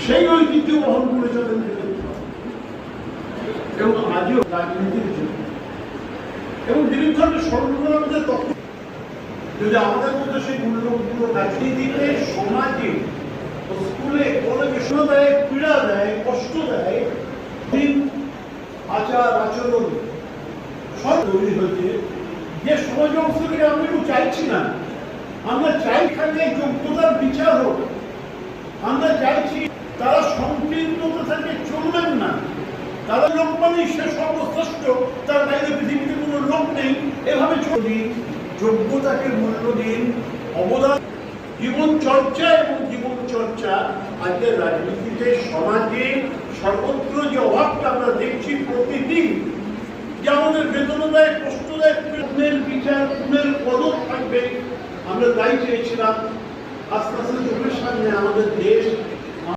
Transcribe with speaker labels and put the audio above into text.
Speaker 1: সেই ঐতিহ্য বহন করে চলেন এবং আজও রাজনীতির জন্য এবং দীর্ঘ সর্বপ্রথমে তখন যদি আমাদের মধ্যে সেই মূল্যগুলো রাজনীতিতে সমাজে স্কুলে কলেজে শোনা দেয়, পীড়া দেয়, কষ্ট দেয়, দিন আচার আচরণ সব তৈরি হয়েছে যে সমাজ ব্যবস্থা থেকে আমরা একটু চাইছি না। আমরা চাই এখানে যোগ্যতার বিচার হোক, আমরা চাইছি তারা সংকীর্ণতা থেকে চলবেন না, তারা লোক মানে সে সর্বশ্রেষ্ঠ, তার বাইরে পৃথিবীতে কোনো লোক নেই, এভাবে চলিন, যোগ্যতাকে মূল্য দিন, অবদান জীবন চর্চা এবং জীবন চর্চা আজকে রাজনীতিতে সমাজে সর্বত্র যে অভাবটা আমরা দেখছি প্রতিদিন, যে আমাদের বেতন দেয়, কষ্ট দেয়, খুনের বিচার, খুনের পদক থাকবে, আমরা তাই চেয়েছিলাম। আস্তে আস্তে চোখের সামনে আমাদের দেশ